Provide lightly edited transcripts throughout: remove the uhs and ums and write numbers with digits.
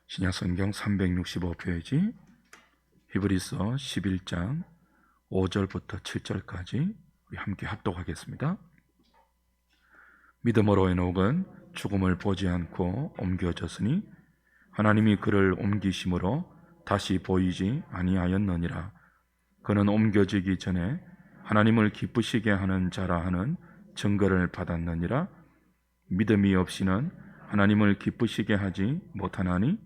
신약성경 365페이지 히브리서 11장 5절부터 7절까지 우리 함께 합독하겠습니다. 믿음으로 에녹은 죽음을 보지 않고 옮겨졌으니 하나님이 그를 옮기심으로 다시 보이지 아니하였느니라. 그는 옮겨지기 전에 하나님을 기쁘시게 하는 자라 하는 증거를 받았느니라. 믿음이 없이는 하나님을 기쁘시게 하지 못하나니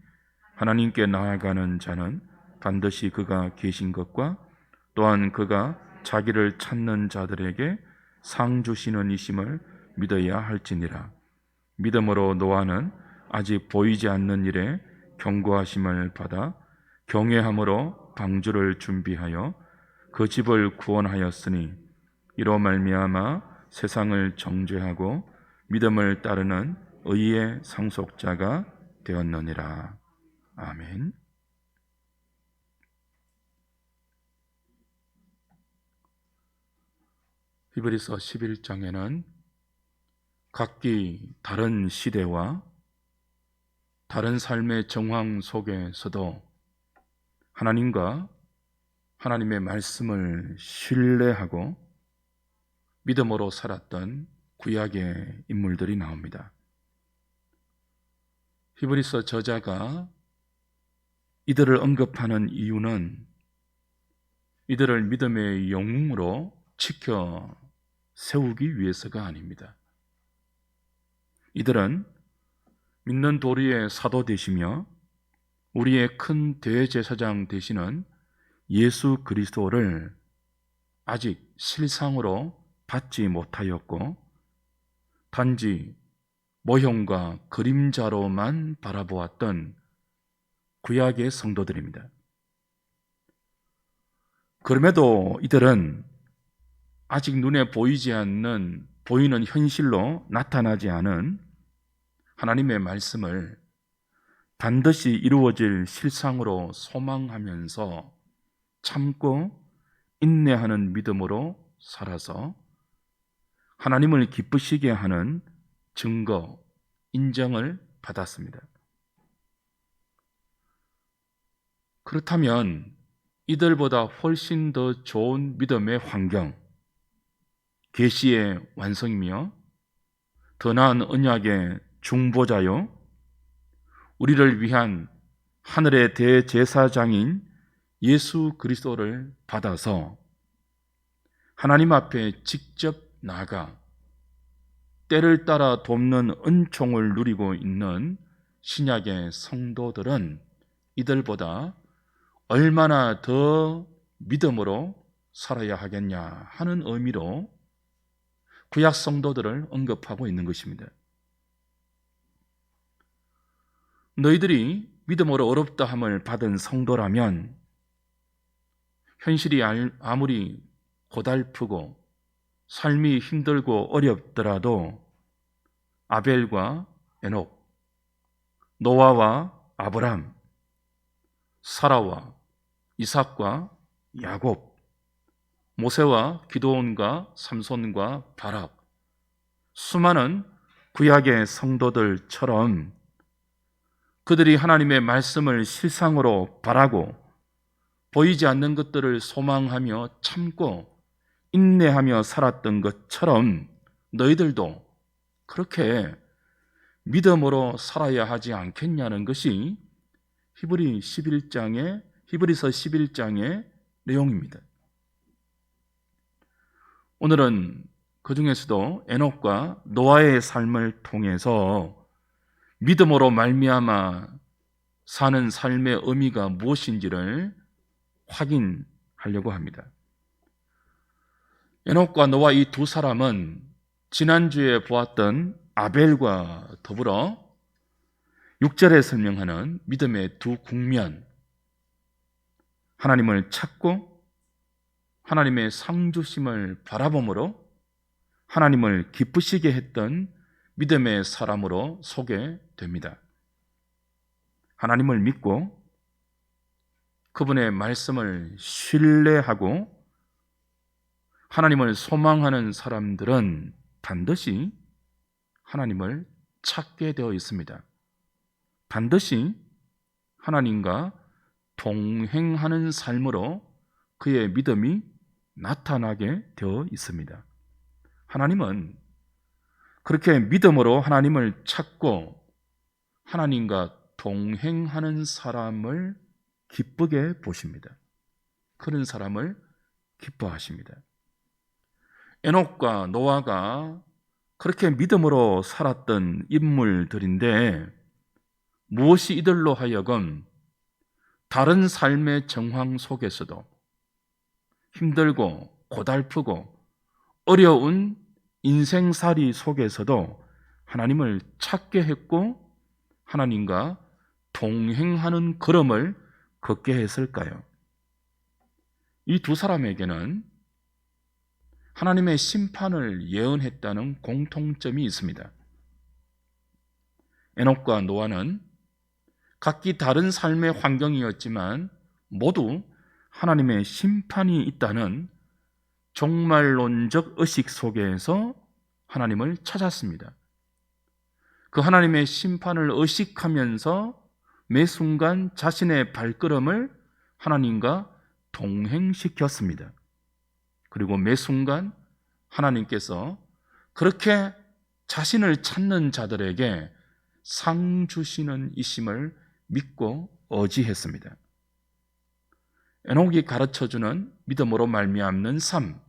하나님께 나아가는 자는 반드시 그가 계신 것과 또한 그가 자기를 찾는 자들에게 상 주시는 이심을 믿어야 할지니라. 믿음으로 노아는 아직 보이지 않는 일에 경고하심을 받아 경외함으로 방주를 준비하여 그 집을 구원하였으니 이로 말미암아 세상을 정죄하고 믿음을 따르는 의의 상속자가 되었느니라. 아멘. 히브리서 11장에는 각기 다른 시대와 다른 삶의 정황 속에서도 하나님과 하나님의 말씀을 신뢰하고 믿음으로 살았던 구약의 인물들이 나옵니다. 히브리서 저자가 이들을 언급하는 이유는 이들을 믿음의 영웅으로 지켜 세우기 위해서가 아닙니다. 이들은 믿는 도리의 사도 되시며 우리의 큰 대제사장 되시는 예수 그리스도를 아직 실상으로 받지 못하였고 단지 모형과 그림자로만 바라보았던 구약의 성도들입니다. 그럼에도 이들은 아직 눈에 보이지 않는 보이는 현실로 나타나지 않은 하나님의 말씀을 반드시 이루어질 실상으로 소망하면서 참고 인내하는 믿음으로 살아서 하나님을 기쁘시게 하는 증거, 인정을 받았습니다. 그렇다면 이들보다 훨씬 더 좋은 믿음의 환경, 계시의 완성이며 더 나은 언약의 중보자요, 우리를 위한 하늘의 대제사장인 예수 그리스도를 받아서 하나님 앞에 직접 나가 때를 따라 돕는 은총을 누리고 있는 신약의 성도들은 이들보다 얼마나 더 믿음으로 살아야 하겠냐 하는 의미로 구약 성도들을 언급하고 있는 것입니다. 너희들이 믿음으로 어렵다 함을 받은 성도라면 현실이 아무리 고달프고 삶이 힘들고 어렵더라도 아벨과 에녹, 노아와 아브람, 사라와 이삭과 야곱, 모세와 기드온과 삼손과 바락, 수많은 구약의 성도들처럼 그들이 하나님의 말씀을 실상으로 바라고 보이지 않는 것들을 소망하며 참고 인내하며 살았던 것처럼 너희들도 그렇게 믿음으로 살아야 하지 않겠냐는 것이 히브리서 11장의 내용입니다. 오늘은 그 중에서도 에녹과 노아의 삶을 통해서 믿음으로 말미암아 사는 삶의 의미가 무엇인지를 확인하려고 합니다. 에녹과 노아 이 두 사람은 지난주에 보았던 아벨과 더불어 6절에 설명하는 믿음의 두 국면, 하나님을 찾고 하나님의 상주심을 바라봄으로 하나님을 기쁘시게 했던 믿음의 사람으로 소개됩니다. 하나님을 믿고 그분의 말씀을 신뢰하고 하나님을 소망하는 사람들은 반드시 하나님을 찾게 되어 있습니다. 반드시 하나님과 동행하는 삶으로 그의 믿음이 나타나게 되어 있습니다. 하나님은 그렇게 믿음으로 하나님을 찾고 하나님과 동행하는 사람을 기쁘게 보십니다. 그런 사람을 기뻐하십니다. 에녹과 노아가 그렇게 믿음으로 살았던 인물들인데 무엇이 이들로 하여금 다른 삶의 정황 속에서도 힘들고 고달프고 어려운 인생살이 속에서도 하나님을 찾게 했고 하나님과 동행하는 걸음을 걷게 했을까요? 이 두 사람에게는 하나님의 심판을 예언했다는 공통점이 있습니다. 에녹과 노아는 각기 다른 삶의 환경이었지만 모두 하나님의 심판이 있다는 종말론적 의식 속에서 하나님을 찾았습니다. 그 하나님의 심판을 의식하면서 매 순간 자신의 발걸음을 하나님과 동행시켰습니다. 그리고 매 순간 하나님께서 그렇게 자신을 찾는 자들에게 상 주시는 이심을 믿고 의지했습니다. 에녹이 가르쳐주는 믿음으로 말미암는 삶,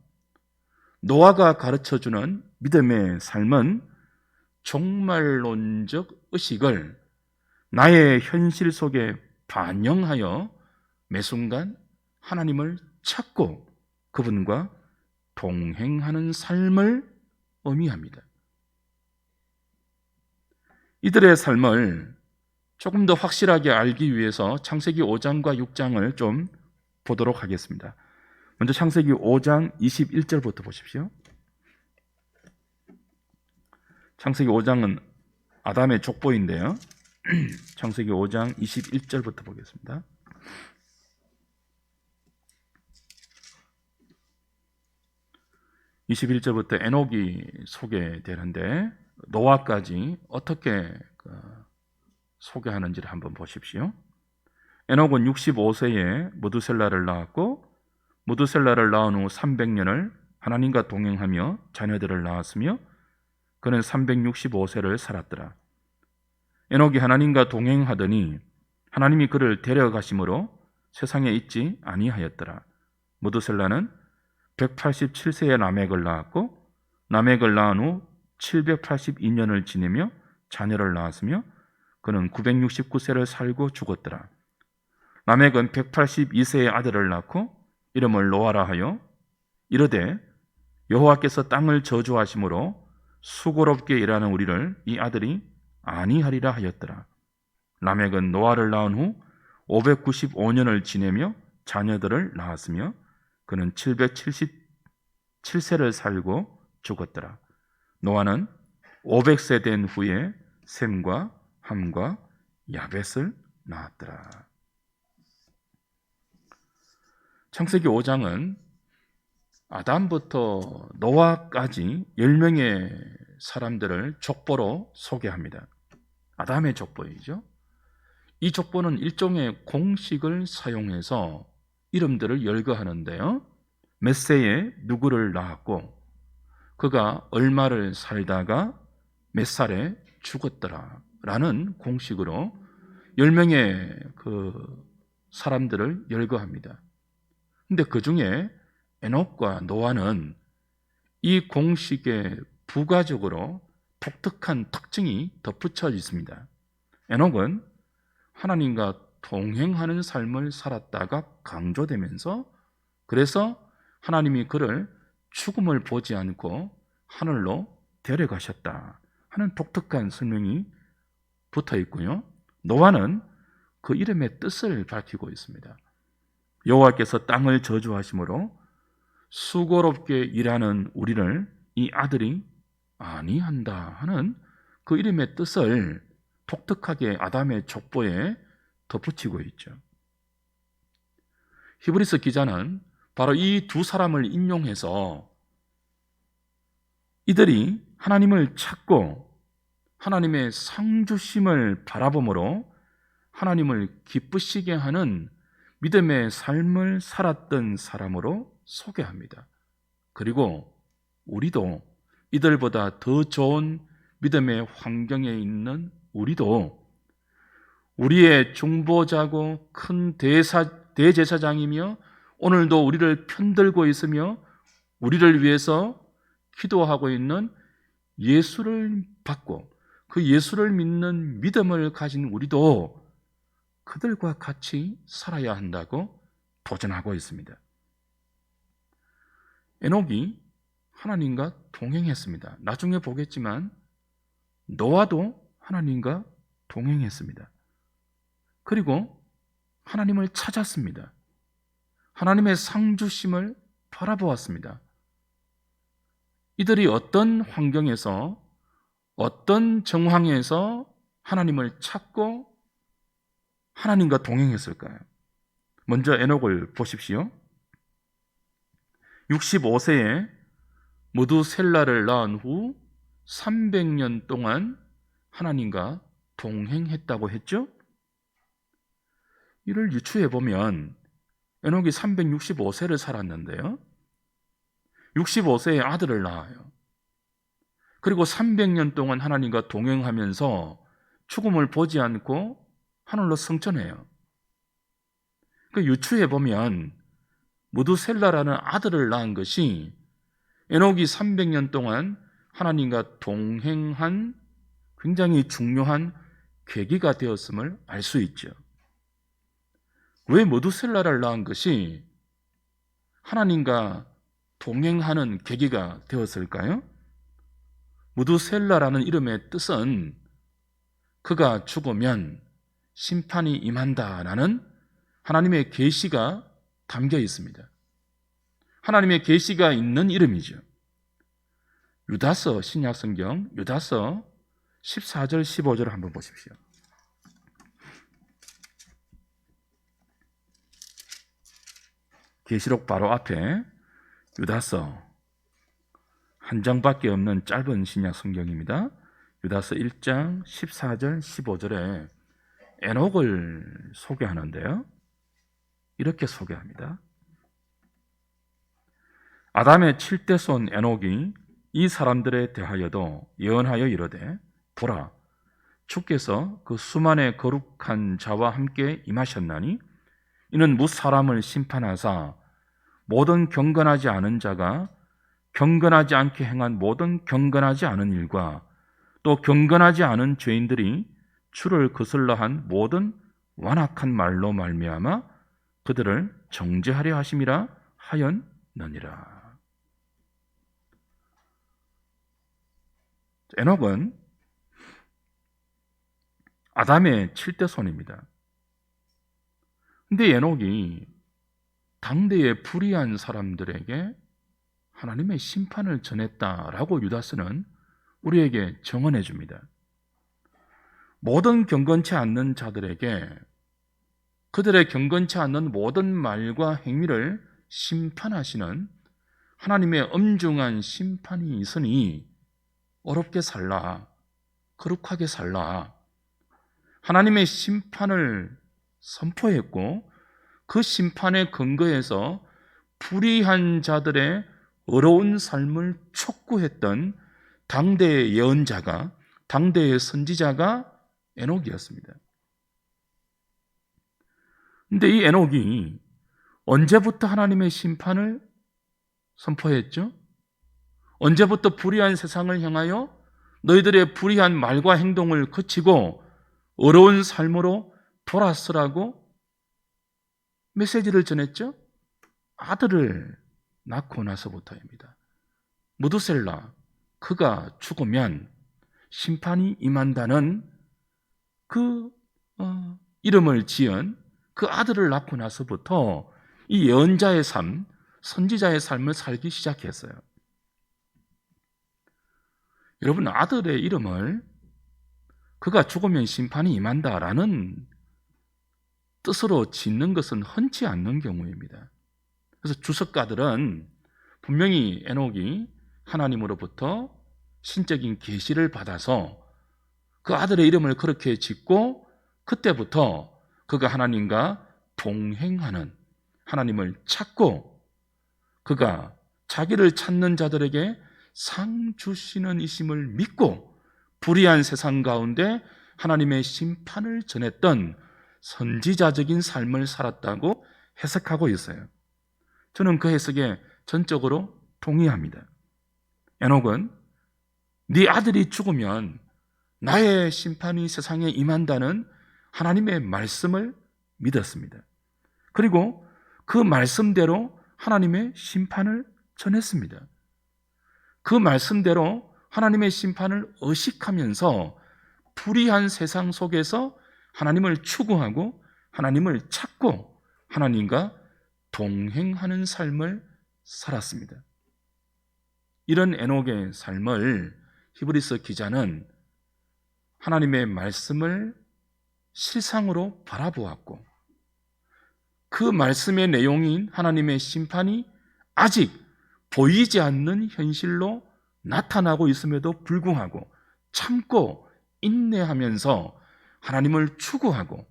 노아가 가르쳐주는 믿음의 삶은 종말론적 의식을 나의 현실 속에 반영하여 매 순간 하나님을 찾고 그분과 동행하는 삶을 의미합니다. 이들의 삶을 조금 더 확실하게 알기 위해서 창세기 5장과 6장을 좀 보도록 하겠습니다. 먼저 창세기 5장 21절부터 보십시오. 창세기 5장은 아담의 족보인데요. 창세기 5장 21절부터 보겠습니다. 21절부터 에녹이 소개되는데 노아까지 어떻게 소개하는지를 한번 보십시오. 에녹은 65세에 무두셀라를 낳았고 무두셀라를 낳은 후 300년을 하나님과 동행하며 자녀들을 낳았으며 그는 365세를 살았더라. 에녹이 하나님과 동행하더니 하나님이 그를 데려가심으로 세상에 있지 아니하였더라. 무두셀라는 187세에 라멕을 낳았고 라멕을 낳은 후 782년을 지내며 자녀를 낳았으며 그는 969세를 살고 죽었더라. 라멕은 182세의 아들을 낳고 이름을 노아라 하여 이르되 여호와께서 땅을 저주하심으로 수고롭게 일하는 우리를 이 아들이 아니하리라 하였더라. 라멕은 노아를 낳은 후 595년을 지내며 자녀들을 낳았으며 그는 777세를 살고 죽었더라. 노아는 500세 된 후에 셈과 함과 야벳을 낳았더라. 창세기 5장은 아담부터 노아까지 10명의 사람들을 족보로 소개합니다. 아담의 족보이죠. 이 족보는 일종의 공식을 사용해서 이름들을 열거하는데요. 몇 세에 누구를 낳았고 그가 얼마를 살다가 몇 살에 죽었더라 라는 공식으로 10명의 그 사람들을 열거합니다. 근데 그 중에 에녹과 노아는 이 공식에 부가적으로 독특한 특징이 덧붙여 있습니다. 에녹은 하나님과 동행하는 삶을 살았다가 강조되면서 그래서 하나님이 그를 죽음을 보지 않고 하늘로 데려가셨다 하는 독특한 설명이 붙어 있고요. 노아는 그 이름의 뜻을 밝히고 있습니다. 여호와께서 땅을 저주하심으로 수고롭게 일하는 우리를 이 아들이 아니한다 하는 그 이름의 뜻을 독특하게 아담의 족보에 덧붙이고 있죠. 히브리서 기자는 바로 이 두 사람을 인용해서 이들이 하나님을 찾고 하나님의 상주심을 바라봄으로 하나님을 기쁘시게 하는 믿음의 삶을 살았던 사람으로 소개합니다. 그리고 우리도 이들보다 더 좋은 믿음의 환경에 있는 우리도 우리의 중보자고 큰 대제사장이며 오늘도 우리를 편들고 있으며 우리를 위해서 기도하고 있는 예수를 받고 그 예수를 믿는 믿음을 가진 우리도 그들과 같이 살아야 한다고 도전하고 있습니다. 에녹이 하나님과 동행했습니다. 나중에 보겠지만 노아도 하나님과 동행했습니다. 그리고 하나님을 찾았습니다. 하나님의 상주심을 바라보았습니다. 이들이 어떤 환경에서 어떤 정황에서 하나님을 찾고 하나님과 동행했을까요? 먼저 에녹을 보십시오. 65세에 무두셀라를 낳은 후 300년 동안 하나님과 동행했다고 했죠? 이를 유추해 보면 에녹이 365세를 살았는데요. 65세에 아들을 낳아요. 그리고 300년 동안 하나님과 동행하면서 죽음을 보지 않고 하늘로 승천해요. 그 유추해 보면 무두셀라라는 아들을 낳은 것이 에녹이 300년 동안 하나님과 동행한 굉장히 중요한 계기가 되었음을 알 수 있죠. 왜 무두셀라를 낳은 것이 하나님과 동행하는 계기가 되었을까요? 무두셀라라는 이름의 뜻은 그가 죽으면 심판이 임한다라는 하나님의 계시가 담겨 있습니다. 하나님의 계시가 있는 이름이죠. 유다서 신약성경 유다서 14절 15절을 한번 보십시오. 계시록 바로 앞에 유다서 한 장밖에 없는 짧은 신약 성경입니다. 유다서 1장 14절 15절에 에녹을 소개하는데요. 이렇게 소개합니다. 아담의 7대 손 에녹이 이 사람들에 대하여도 예언하여 이르되 보라 주께서 그 수만의 거룩한 자와 함께 임하셨나니 이는 뭇 사람을 심판하사 모든 경건하지 않은 자가 경건하지 않게 행한 모든 경건하지 않은 일과 또 경건하지 않은 죄인들이 주를 거슬러 한 모든 완악한 말로 말미암아 그들을 정죄하려 하심이라 하였느니라. 에녹은 아담의 7대 손입니다. 근데 에녹이 당대의 불의한 사람들에게 하나님의 심판을 전했다라고 유다서는 우리에게 정언해 줍니다. 모든 경건치 않는 자들에게 그들의 경건치 않는 모든 말과 행위를 심판하시는 하나님의 엄중한 심판이 있으니 어렵게 살라, 거룩하게 살라. 하나님의 심판을 선포했고 그 심판의 근거에서 불의한 자들의 어려운 삶을 촉구했던 당대의 예언자가, 당대의 선지자가 에녹이었습니다. 그런데 이 에녹이 언제부터 하나님의 심판을 선포했죠? 언제부터 불의한 세상을 향하여 너희들의 불의한 말과 행동을 그치고 어려운 삶으로 돌아서라고 메시지를 전했죠? 아들을 낳고 나서부터입니다. 무두셀라, 그가 죽으면 심판이 임한다는 그 이름을 지은 그 아들을 낳고 나서부터 이 예언자의 삶, 선지자의 삶을 살기 시작했어요. 여러분, 아들의 이름을 그가 죽으면 심판이 임한다라는 뜻으로 짓는 것은 흔치 않는 경우입니다. 그래서 주석가들은 분명히 에녹이 하나님으로부터 신적인 계시를 받아서 그 아들의 이름을 그렇게 짓고 그때부터 그가 하나님과 동행하는, 하나님을 찾고 그가 자기를 찾는 자들에게 상 주시는 이심을 믿고 불의한 세상 가운데 하나님의 심판을 전했던 선지자적인 삶을 살았다고 해석하고 있어요. 저는 그 해석에 전적으로 동의합니다. 에녹은 네 아들이 죽으면 나의 심판이 세상에 임한다는 하나님의 말씀을 믿었습니다. 그리고 그 말씀대로 하나님의 심판을 전했습니다. 그 말씀대로 하나님의 심판을 의식하면서 불의한 세상 속에서 하나님을 추구하고 하나님을 찾고 하나님과 동행하는 삶을 살았습니다. 이런 에녹의 삶을 히브리서 기자는 하나님의 말씀을 실상으로 바라보았고 그 말씀의 내용인 하나님의 심판이 아직 보이지 않는 현실로 나타나고 있음에도 불구하고 참고 인내하면서 하나님을 추구하고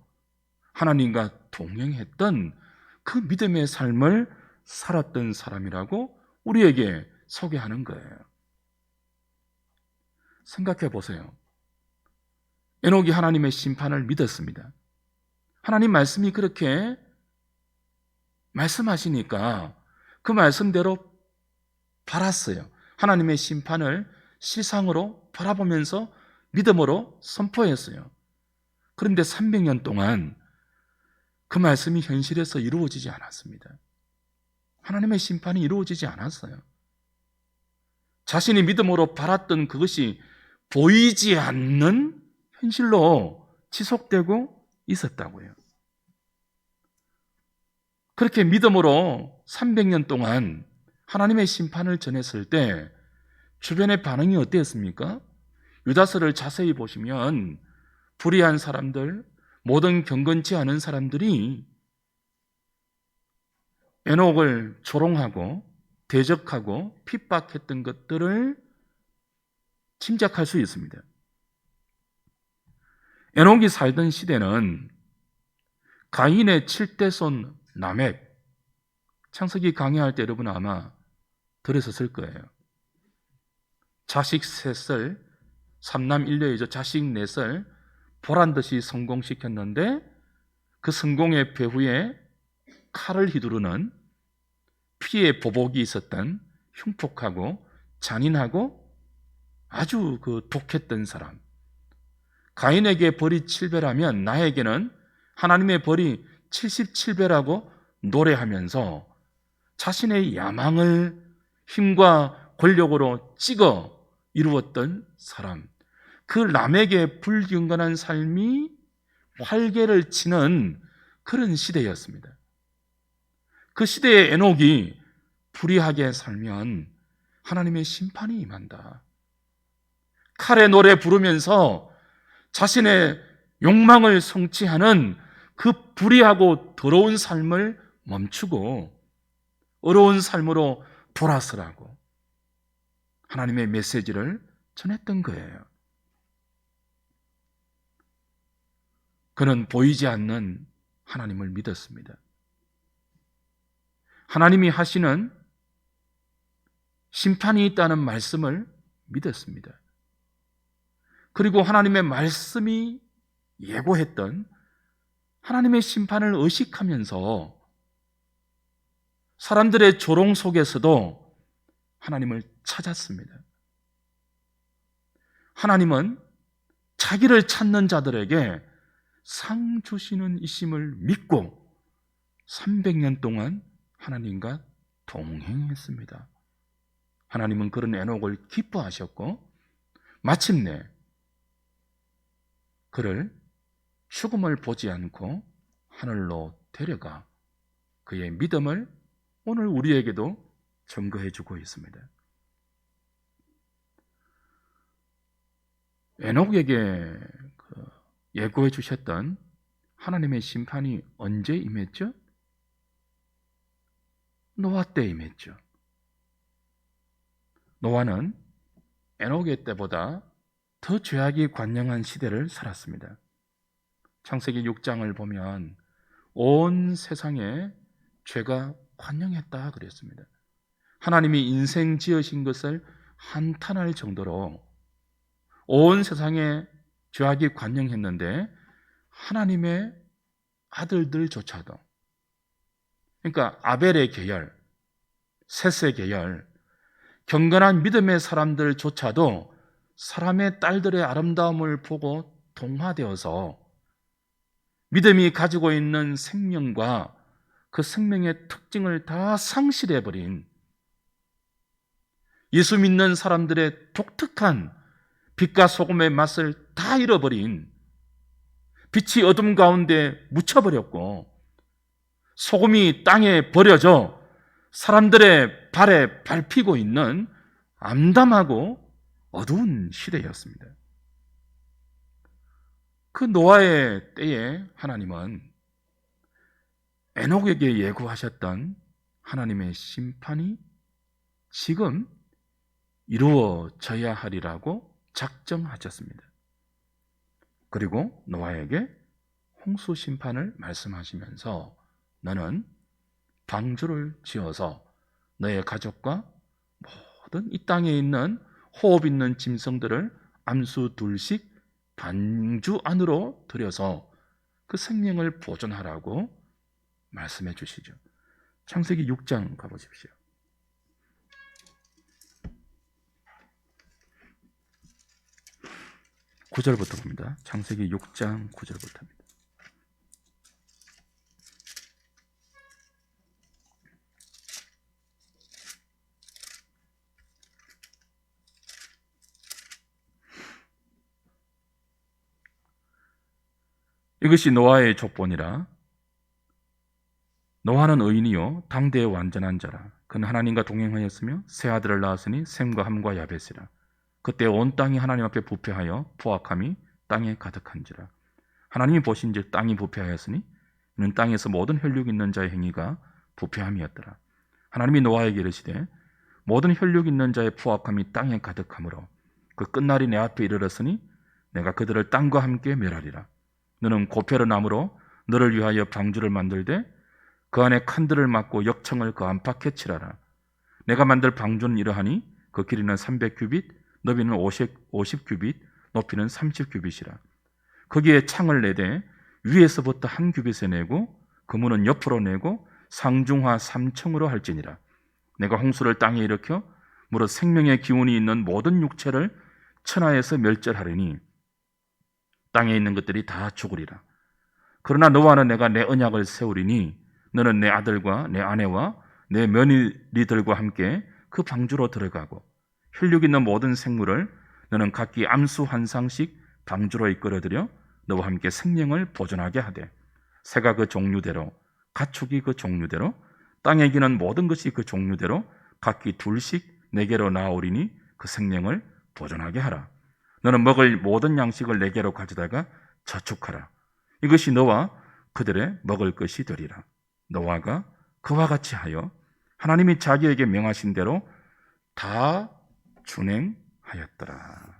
하나님과 동행했던 그 믿음의 삶을 살았던 사람이라고 우리에게 소개하는 거예요. 생각해 보세요. 에녹이 하나님의 심판을 믿었습니다. 하나님 말씀이 그렇게 말씀하시니까 그 말씀대로 바랐어요. 하나님의 심판을 실상으로 바라보면서 믿음으로 선포했어요. 그런데 300년 동안 그 말씀이 현실에서 이루어지지 않았습니다. 하나님의 심판이 이루어지지 않았어요. 자신이 믿음으로 바랐던 그것이 보이지 않는 현실로 지속되고 있었다고요. 그렇게 믿음으로 300년 동안 하나님의 심판을 전했을 때 주변의 반응이 어땠습니까? 유다서를 자세히 보시면 불의한 사람들, 모든 경건치 않은 사람들이 에녹을 조롱하고 대적하고 핍박했던 것들을 짐작할 수 있습니다. 에녹이 살던 시대는 가인의 7대 손 라멕, 창세기 강의할 때 여러분 아마 들으셨을 거예요. 자식 셋을, 3남 1녀이죠. 자식 넷을 보란듯이 성공시켰는데 그 성공의 배후에 칼을 휘두르는 피의 보복이 있었던 흉폭하고 잔인하고 아주 독했던 사람. 가인에게 벌이 7배라면 나에게는 하나님의 벌이 77배라고 노래하면서 자신의 야망을 힘과 권력으로 찍어 이루었던 사람. 그 람에게 불경건한 삶이 활개를 치는 그런 시대였습니다. 그 시대의 에녹이 불의하게 살면 하나님의 심판이 임한다. 칼의 노래 부르면서 자신의 욕망을 성취하는 그 불의하고 더러운 삶을 멈추고 어려운 삶으로 돌아서라고 하나님의 메시지를 전했던 거예요. 그는 보이지 않는 하나님을 믿었습니다. 하나님이 하시는 심판이 있다는 말씀을 믿었습니다. 그리고 하나님의 말씀이 예고했던 하나님의 심판을 의식하면서 사람들의 조롱 속에서도 하나님을 찾았습니다. 하나님은 자기를 찾는 자들에게 상 주시는 이심을 믿고 300년 동안 하나님과 동행했습니다. 하나님은 그런 에녹을 기뻐하셨고 마침내 그를 죽음을 보지 않고 하늘로 데려가 그의 믿음을 오늘 우리에게도 증거해 주고 있습니다. 에녹에게 예고해 주셨던 하나님의 심판이 언제 임했죠? 노아 때 임했죠. 노아는 에녹의 때보다 더 죄악이 관영한 시대를 살았습니다. 창세기 6장을 보면 온 세상에 죄가 관영했다 그랬습니다. 하나님이 인생 지으신 것을 한탄할 정도로 온 세상에 죄악이 관영했는데 하나님의 아들들조차도, 그러니까 아벨의 계열, 셋의 계열, 경건한 믿음의 사람들조차도 사람의 딸들의 아름다움을 보고 동화되어서 믿음이 가지고 있는 생명과 그 생명의 특징을 다 상실해버린, 예수 믿는 사람들의 독특한 빛과 소금의 맛을 다 잃어버린, 빛이 어둠 가운데 묻혀버렸고 소금이 땅에 버려져 사람들의 발에 밟히고 있는 암담하고 어두운 시대였습니다. 그 노아의 때에 하나님은 에녹에게 예고하셨던 하나님의 심판이 지금 이루어져야 하리라고 작정하셨습니다. 그리고 노아에게 홍수 심판을 말씀하시면서 너는 방주를 지어서 너의 가족과 모든 이 땅에 있는 호흡 있는 짐승들을 암수 둘씩 방주 안으로 들여서 그 생명을 보존하라고 말씀해 주시죠. 창세기 6장 가보십시오. 9절부터 봅니다. 창세기 6장 9절부터입니다. 이것이 노아의 족본이라. 노아는 의인이요 당대의 완전한 자라. 그는 하나님과 동행하였으며 세 아들을 낳았으니 셈과 함과 야벳이라. 그때 온 땅이 하나님 앞에 부패하여 포악함이 땅에 가득한지라. 하나님이 보신즉 땅이 부패하였으니 이는 땅에서 모든 혈육 있는 자의 행위가 부패함이었더라. 하나님이 노아에게 이르시되 모든 혈육 있는 자의 포악함이 땅에 가득하므로 그 끝날이 내 앞에 이르렀으니 내가 그들을 땅과 함께 멸하리라. 너는 고페르 나무로 너를 위하여 방주를 만들되 그 안에 칸들을 막고 역청을 그 안팎에 칠하라. 내가 만들 방주는 이러하니 그 길이는 300규빗, 너비는 50규빗, 높이는 30규빗이라. 거기에 창을 내되 위에서부터 한 규빗에 내고 그 문은 옆으로 내고 상중하 3층으로 할지니라. 내가 홍수를 땅에 일으켜 무릇 생명의 기운이 있는 모든 육체를 천하에서 멸절하리니 땅에 있는 것들이 다 죽으리라. 그러나 너와는 내가 내 언약을 세우리니 너는 내 아들과 내 아내와 내 며느리들과 함께 그 방주로 들어가고 혈육 있는 모든 생물을 너는 각기 암수 한 상씩 방주로 이끌어들여 너와 함께 생명을 보존하게 하되 새가 그 종류대로 가축이 그 종류대로 땅에 기는 모든 것이 그 종류대로 각기 둘씩 내게로 나아오리니 그 생명을 보존하게 하라. 너는 먹을 모든 양식을 내게로 가져다가 저축하라. 이것이 너와 그들의 먹을 것이 되리라. 노아가 그와 같이 하여 하나님이 자기에게 명하신 대로 다 준행하였더라.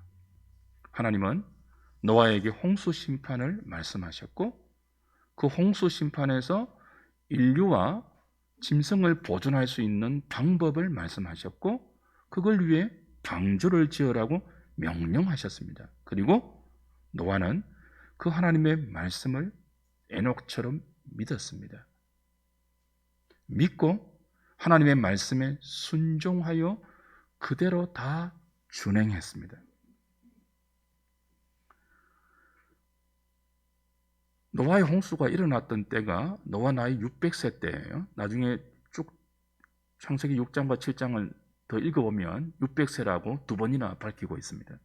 하나님은 노아에게 홍수 심판을 말씀하셨고 그 홍수 심판에서 인류와 짐승을 보존할 수 있는 방법을 말씀하셨고 그걸 위해 방주를 지으라고 명령하셨습니다. 그리고 노아는 그 하나님의 말씀을 에녹처럼 믿었습니다. 믿고 하나님의 말씀에 순종하여 그대로 다 준행했습니다. 노아의 홍수가 일어났던 때가 노아 나이 600세 때예요. 나중에 쭉 창세기 6장과 7장을 더 읽어보면 600세라고 두 번이나 밝히고 있습니다.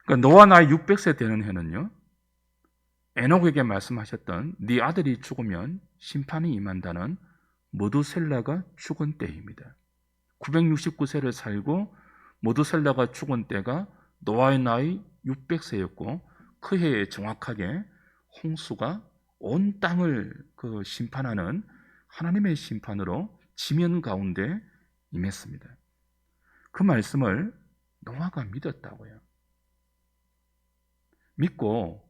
그러니까 노아 나이 600세 되는 해는요, 에녹에게 말씀하셨던 네 아들이 죽으면 심판이 임한다는 모두셀라가 죽은 때입니다. 969세를 살고 모두셀라가 죽은 때가 노아의 나이 600세였고 그 해에 정확하게 홍수가 온 땅을 심판하는 하나님의 심판으로 지면 가운데 임했습니다. 그 말씀을 노아가 믿었다고요. 믿고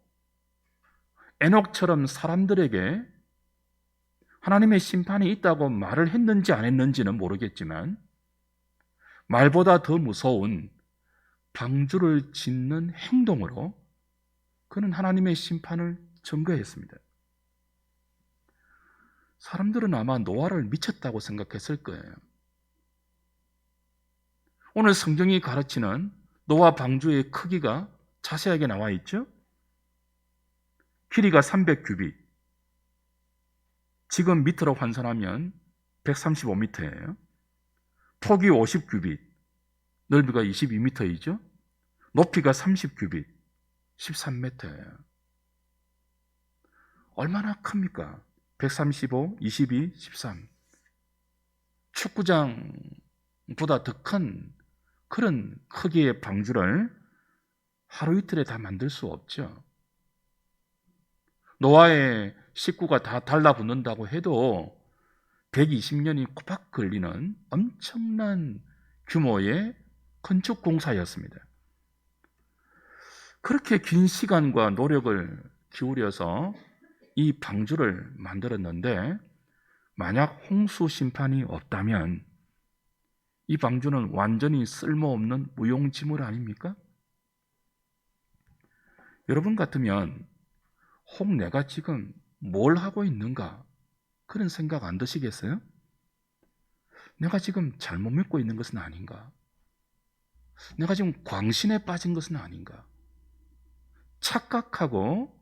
에녹처럼 사람들에게 하나님의 심판이 있다고 말을 했는지 안 했는지는 모르겠지만 말보다 더 무서운 방주를 짓는 행동으로 그는 하나님의 심판을 증거했습니다. 사람들은 아마 노아를 미쳤다고 생각했을 거예요. 오늘 성경이 가르치는 노아 방주의 크기가 자세하게 나와 있죠. 길이가 300규빗, 지금 미터로 환산하면 135m예요. 폭이 50규빗, 넓이가 22m이죠. 높이가 30규빗, 13m예요. 얼마나 큽니까? 135, 22, 13. 축구장보다 더 큰 그런 크기의 방주를 하루 이틀에 다 만들 수 없죠. 노아의 식구가 다 달라붙는다고 해도 120년이 꼬박 걸리는 엄청난 규모의 건축 공사였습니다. 그렇게 긴 시간과 노력을 기울여서 이 방주를 만들었는데 만약 홍수 심판이 없다면 이 방주는 완전히 쓸모없는 무용지물 아닙니까? 여러분 같으면 혹 내가 지금 뭘 하고 있는가? 그런 생각 안 드시겠어요? 내가 지금 잘못 믿고 있는 것은 아닌가? 내가 지금 광신에 빠진 것은 아닌가? 착각하고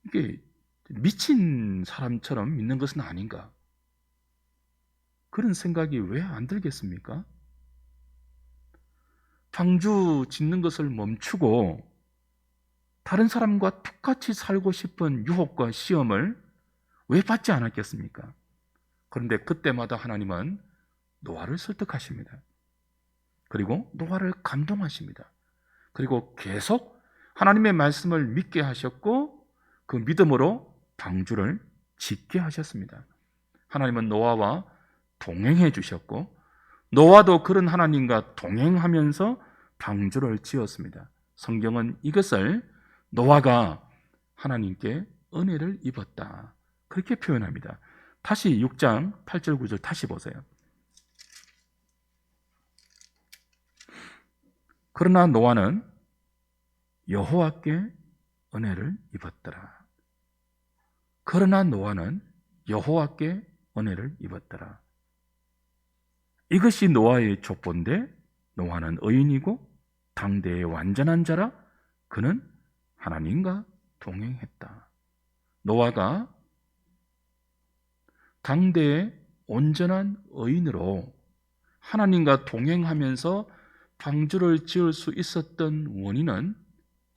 이게 미친 사람처럼 믿는 것은 아닌가? 그런 생각이 왜 안 들겠습니까? 방주 짓는 것을 멈추고 다른 사람과 똑같이 살고 싶은 유혹과 시험을 왜 받지 않았겠습니까? 그런데 그때마다 하나님은 노아를 설득하십니다. 그리고 노아를 감동하십니다. 그리고 계속 하나님의 말씀을 믿게 하셨고 그 믿음으로 방주를 짓게 하셨습니다. 하나님은 노아와 동행해 주셨고 노아도 그런 하나님과 동행하면서 방주를 지었습니다. 성경은 이것을 노아가 하나님께 은혜를 입었다, 그렇게 표현합니다. 다시 6장 8절 9절 다시 보세요. 그러나 노아는 여호와께 은혜를 입었더라. 그러나 노아는 여호와께 은혜를 입었더라. 이것이 노아의 족보인데 노아는 의인이고 당대의 완전한 자라 그는 하나님과 동행했다. 노아가 당대의 온전한 의인으로 하나님과 동행하면서 방주를 지을 수 있었던 원인은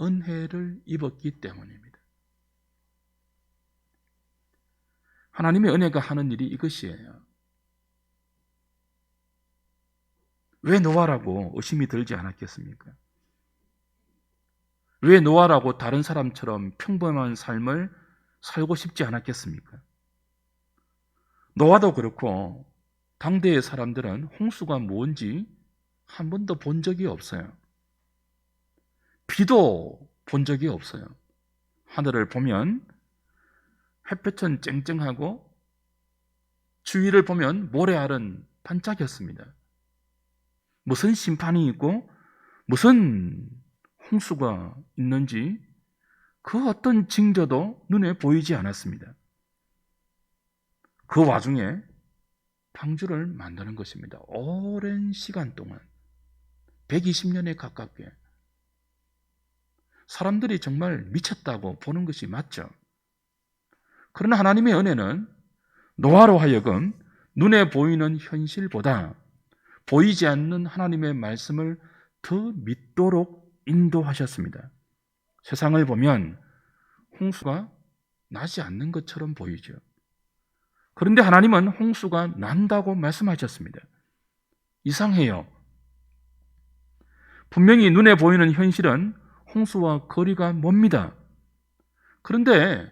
은혜를 입었기 때문입니다. 하나님의 은혜가 하는 일이 이것이에요. 왜 노아라고 의심이 들지 않았겠습니까? 왜 노아라고 다른 사람처럼 평범한 삶을 살고 싶지 않았겠습니까? 노아도 그렇고 당대의 사람들은 홍수가 뭔지 한 번도 본 적이 없어요. 비도 본 적이 없어요. 하늘을 보면 햇볕은 쨍쨍하고 주위를 보면 모래알은 반짝였습니다. 무슨 심판이 있고 무슨 홍수가 있는지 그 어떤 징조도 눈에 보이지 않았습니다. 그 와중에 방주를 만드는 것입니다. 오랜 시간 동안 120년에 가깝게 사람들이 정말 미쳤다고 보는 것이 맞죠. 그러나 하나님의 은혜는 노아로 하여금 눈에 보이는 현실보다 보이지 않는 하나님의 말씀을 더 믿도록 인도하셨습니다. 세상을 보면 홍수가 나지 않는 것처럼 보이죠. 그런데 하나님은 홍수가 난다고 말씀하셨습니다. 이상해요. 분명히 눈에 보이는 현실은 홍수와 거리가 멉니다. 그런데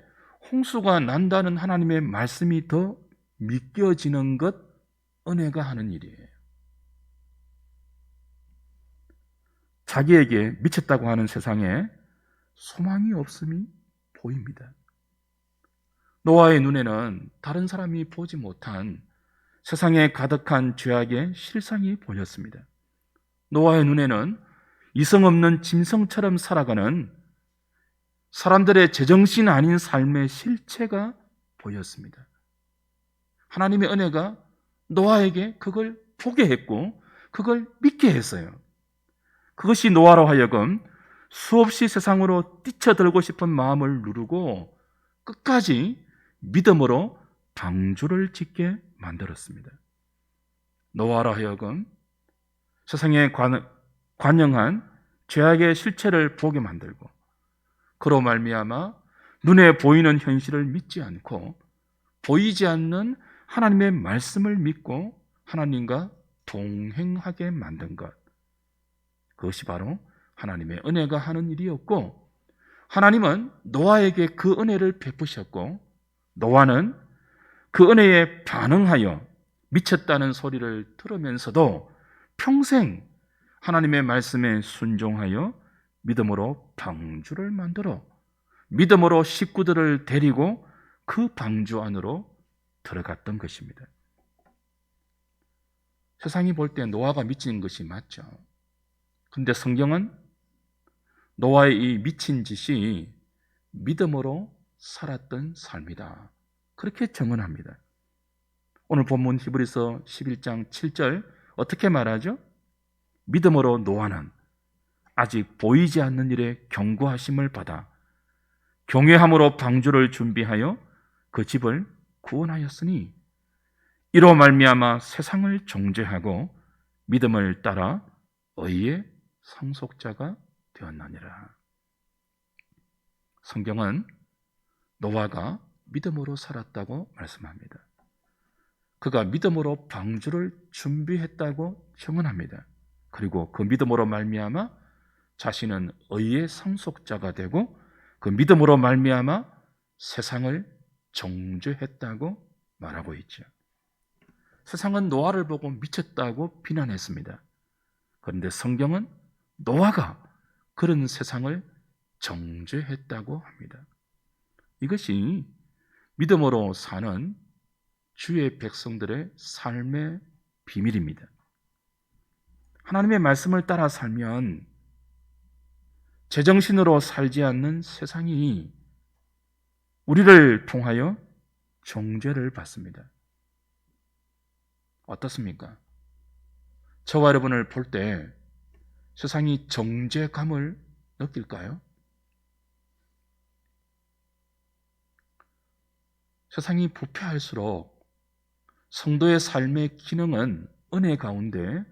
홍수가 난다는 하나님의 말씀이 더 믿겨지는 것, 은혜가 하는 일이에요. 자기에게 미쳤다고 하는 세상에 소망이 없음이 보입니다. 노아의 눈에는 다른 사람이 보지 못한 세상에 가득한 죄악의 실상이 보였습니다. 노아의 눈에는 이성 없는 짐승처럼 살아가는 사람들의 제정신 아닌 삶의 실체가 보였습니다. 하나님의 은혜가 노아에게 그걸 보게 했고 그걸 믿게 했어요. 그것이 노아로 하여금 수없이 세상으로 뛰쳐들고 싶은 마음을 누르고 끝까지 믿음으로 방주를 짓게 만들었습니다. 노아로 하여금 세상에 관영한 죄악의 실체를 보게 만들고 그로 말미암아 눈에 보이는 현실을 믿지 않고 보이지 않는 하나님의 말씀을 믿고 하나님과 동행하게 만든 것, 그것이 바로 하나님의 은혜가 하는 일이었고, 하나님은 노아에게 그 은혜를 베푸셨고 노아는 그 은혜에 반응하여 미쳤다는 소리를 들으면서도 평생 하나님의 말씀에 순종하여 믿음으로 방주를 만들어 믿음으로 식구들을 데리고 그 방주 안으로 들어갔던 것입니다. 세상이 볼 때 노아가 미친 것이 맞죠. 근데 성경은 노아의 이 미친 짓이 믿음으로 살았던 삶이다, 그렇게 증언합니다. 오늘 본문 히브리서 11장 7절 어떻게 말하죠? 믿음으로 노아는 아직 보이지 않는 일에 경고하심을 받아 경외함으로 방주를 준비하여 그 집을 구원하였으니 이로 말미암아 세상을 정죄하고 믿음을 따라 의의 상속자가 되었느니라. 성경은 노아가 믿음으로 살았다고 말씀합니다. 그가 믿음으로 방주를 준비했다고 증언합니다. 그리고 그 믿음으로 말미암아 자신은 의의 상속자가 되고 그 믿음으로 말미암아 세상을 정죄했다고 말하고 있죠. 세상은 노아를 보고 미쳤다고 비난했습니다. 그런데 성경은 노아가 그런 세상을 정죄했다고 합니다. 이것이 믿음으로 사는 주의 백성들의 삶의 비밀입니다. 하나님의 말씀을 따라 살면 제정신으로 살지 않는 세상이 우리를 통하여 정죄를 받습니다. 어떻습니까? 저와 여러분을 볼 때 세상이 정죄감을 느낄까요? 세상이 부패할수록 성도의 삶의 기능은 은혜 가운데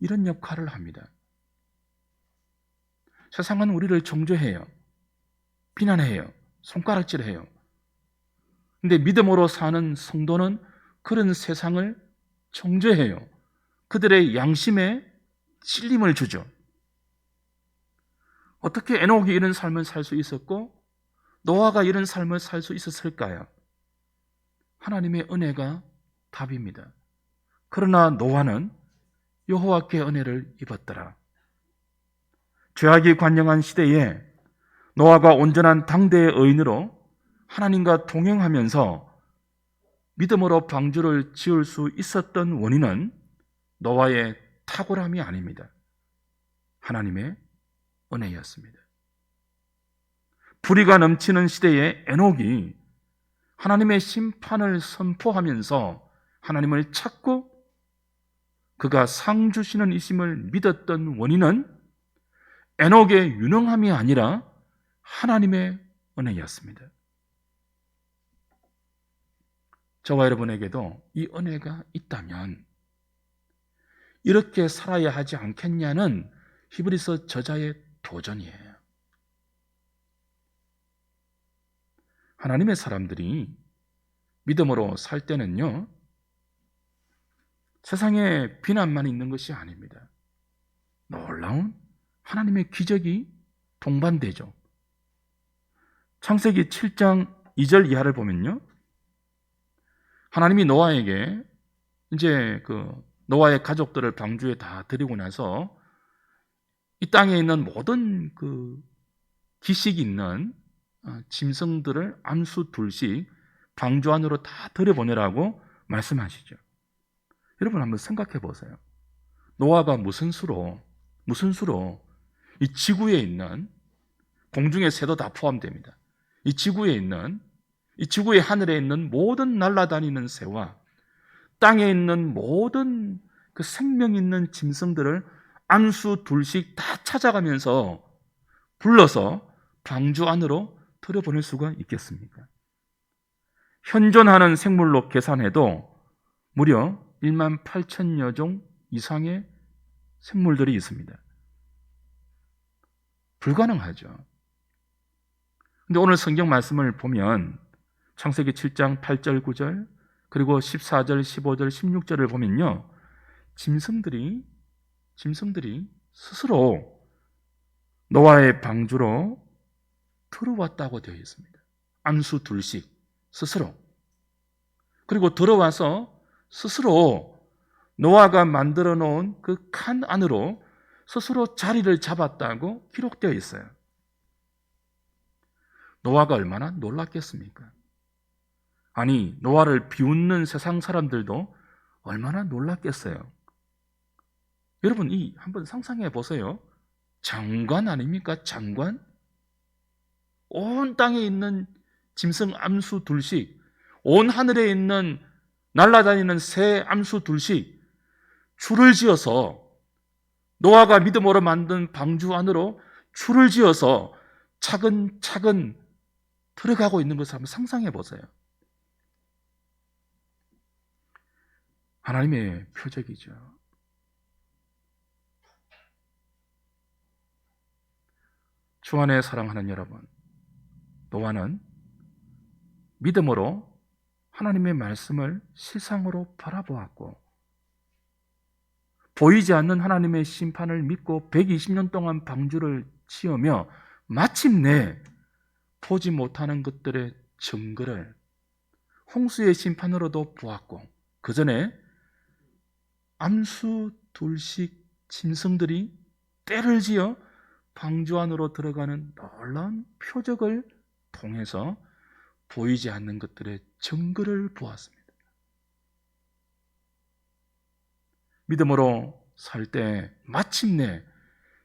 이런 역할을 합니다. 세상은 우리를 정죄해요. 비난해요. 손가락질해요. 근데 믿음으로 사는 성도는 그런 세상을 정죄해요. 그들의 양심에 찔림을 주죠. 어떻게 에녹이 이런 삶을 살 수 있었고 노아가 이런 삶을 살 수 있었을까요? 하나님의 은혜가 답입니다. 그러나 노아는 여호와께 은혜를 입었더라. 죄악이 관영한 시대에 노아가 온전한 당대의 의인으로 하나님과 동행하면서 믿음으로 방주를 지을 수 있었던 원인은 노아의 탁월함이 아닙니다. 하나님의 은혜였습니다. 불의가 넘치는 시대에 에녹이 하나님의 심판을 선포하면서 하나님을 찾고 그가 상 주시는 이심을 믿었던 원인은 에녹의 유능함이 아니라 하나님의 은혜였습니다. 저와 여러분에게도 이 은혜가 있다면 이렇게 살아야 하지 않겠냐는 히브리서 저자의 도전이에요. 하나님의 사람들이 믿음으로 살 때는요, 세상에 비난만 있는 것이 아닙니다. 놀라운 하나님의 기적이 동반되죠. 창세기 7장 2절 이하를 보면요, 하나님이 노아에게 이제 노아의 가족들을 방주에 다 데리고 나서 이 땅에 있는 모든 기식 있는 짐승들을 암수 둘씩 방주 안으로 다 들여보내라고 말씀하시죠. 여러분 한번 생각해 보세요. 노아가 무슨 수로 이 지구에 있는 공중의 새도 다 포함됩니다. 이 지구의 하늘에 있는 모든 날아다니는 새와 땅에 있는 모든 그 생명 있는 짐승들을 암수 둘씩 다 찾아가면서 불러서 방주 안으로 들여보낼 수가 있겠습니까? 현존하는 생물로 계산해도 무려 1만 8천여 종 이상의 생물들이 있습니다. 불가능하죠. 근데 오늘 성경 말씀을 보면 창세기 7장 8절 9절 그리고 14절 15절 16절을 보면요, 짐승들이 스스로 노아의 방주로 들어왔다고 되어 있습니다. 암수 둘씩 스스로. 그리고 들어와서 스스로 노아가 만들어 놓은 그 칸 안으로 스스로 자리를 잡았다고 기록되어 있어요. 노아가 얼마나 놀랐겠습니까? 아니, 노아를 비웃는 세상 사람들도 얼마나 놀랐겠어요. 여러분, 한번 상상해 보세요. 장관 아닙니까? 장관? 온 땅에 있는 짐승 암수 둘씩, 온 하늘에 있는 날아다니는 새 암수 둘씩 줄을 지어서 노아가 믿음으로 만든 방주 안으로 줄을 지어서 차근차근 들어가고 있는 것을 한번 상상해 보세요. 하나님의 표적이죠. 주 안에 사랑하는 여러분, 노아는 믿음으로 하나님의 말씀을 실상으로 바라보았고, 보이지 않는 하나님의 심판을 믿고 120년 동안 방주를 지으며 마침내 보지 못하는 것들의 증거를 홍수의 심판으로도 보았고, 그 전에 암수 둘씩 짐승들이 떼를 지어 방주 안으로 들어가는 놀라운 표적을 통해서 보이지 않는 것들의 증거를 보았습니다. 믿음으로 살 때 마침내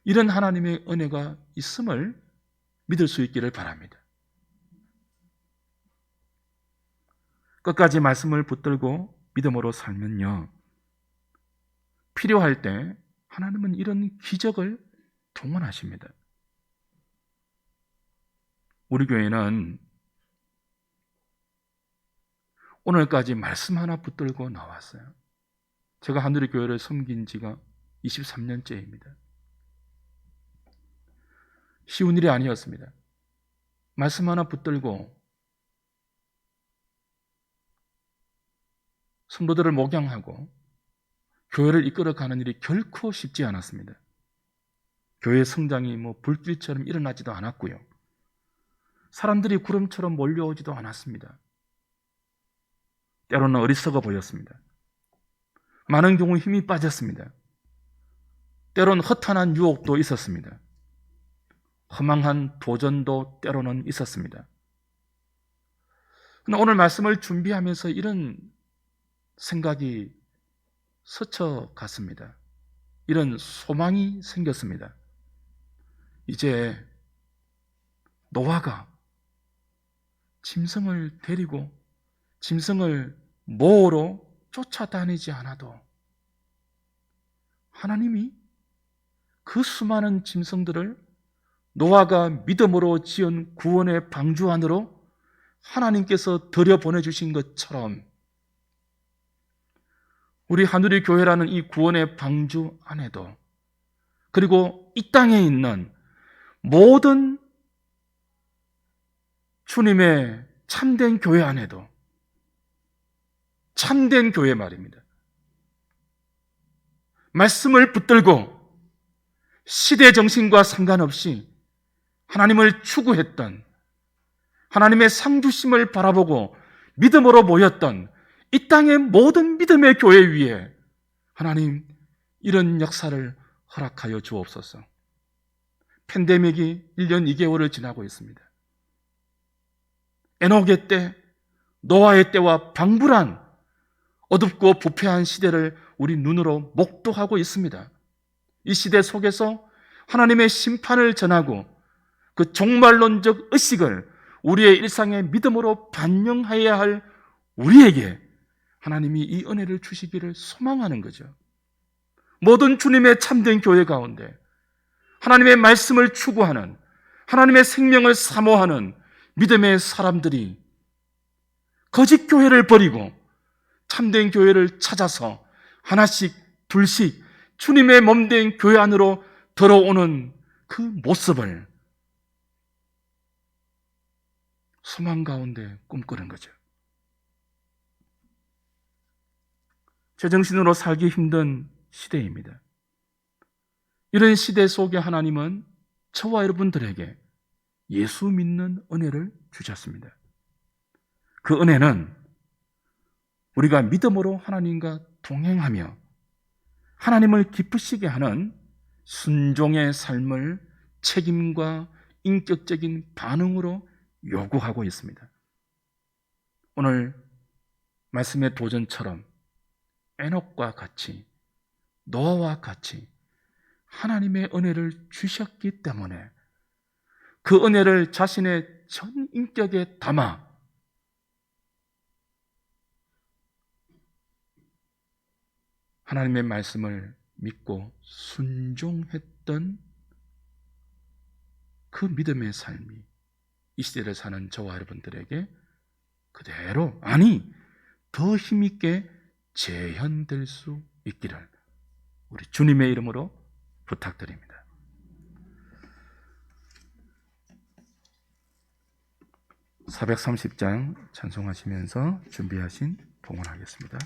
이런 하나님의 은혜가 있음을 믿을 수 있기를 바랍니다. 끝까지 말씀을 붙들고 믿음으로 살면요, 필요할 때 하나님은 이런 기적을 동원하십니다. 우리 교회는 오늘까지 말씀 하나 붙들고 나왔어요. 제가 하늘의 교회를 섬긴 지가 23년째입니다. 쉬운 일이 아니었습니다. 말씀 하나 붙들고 성도들을 목양하고 교회를 이끌어가는 일이 결코 쉽지 않았습니다. 교회 성장이 불길처럼 일어나지도 않았고요, 사람들이 구름처럼 몰려오지도 않았습니다. 때로는 어리석어 보였습니다. 많은 경우 힘이 빠졌습니다. 때로는 허탄한 유혹도 있었습니다. 허망한 도전도 때로는 있었습니다. 그러나 오늘 말씀을 준비하면서 이런 생각이 스쳐갔습니다. 이런 소망이 생겼습니다. 이제 노아가 짐승을 데리고 짐승을 모으러 쫓아다니지 않아도 하나님이 그 수많은 짐승들을 노아가 믿음으로 지은 구원의 방주 안으로 하나님께서 들여보내주신 것처럼 우리 하늘의 교회라는 이 구원의 방주 안에도, 그리고 이 땅에 있는 모든 주님의 참된 교회 안에도, 참된 교회 말입니다, 말씀을 붙들고 시대 정신과 상관없이 하나님을 추구했던, 하나님의 상주심을 바라보고 믿음으로 모였던 이 땅의 모든 믿음의 교회 위에 하나님 이런 역사를 허락하여 주옵소서. 팬데믹이 1년 2개월을 지나고 있습니다. 에녹의 때, 노아의 때와 방불한 어둡고 부패한 시대를 우리 눈으로 목도하고 있습니다. 이 시대 속에서 하나님의 심판을 전하고 그 종말론적 의식을 우리의 일상의 믿음으로 반영해야 할 우리에게 하나님이 이 은혜를 주시기를 소망하는 거죠. 모든 주님의 참된 교회 가운데 하나님의 말씀을 추구하는, 하나님의 생명을 사모하는 믿음의 사람들이 거짓 교회를 버리고 참된 교회를 찾아서 하나씩 둘씩 주님의 몸된 교회 안으로 들어오는 그 모습을 소망 가운데 꿈꾸는 거죠. 제정신으로 살기 힘든 시대입니다. 이런 시대 속에 하나님은 저와 여러분들에게 예수 믿는 은혜를 주셨습니다. 그 은혜는 우리가 믿음으로 하나님과 동행하며 하나님을 기쁘시게 하는 순종의 삶을 책임과 인격적인 반응으로 요구하고 있습니다. 오늘 말씀의 도전처럼 에녹과 같이, 노아와 같이 하나님의 은혜를 주셨기 때문에 그 은혜를 자신의 전 인격에 담아 하나님의 말씀을 믿고 순종했던 그 믿음의 삶이 이 시대를 사는 저와 여러분들에게 그대로, 아니 더 힘있게 재현될 수 있기를 우리 주님의 이름으로 부탁드립니다. 430장 찬송하시면서 준비하신 봉헌하겠습니다.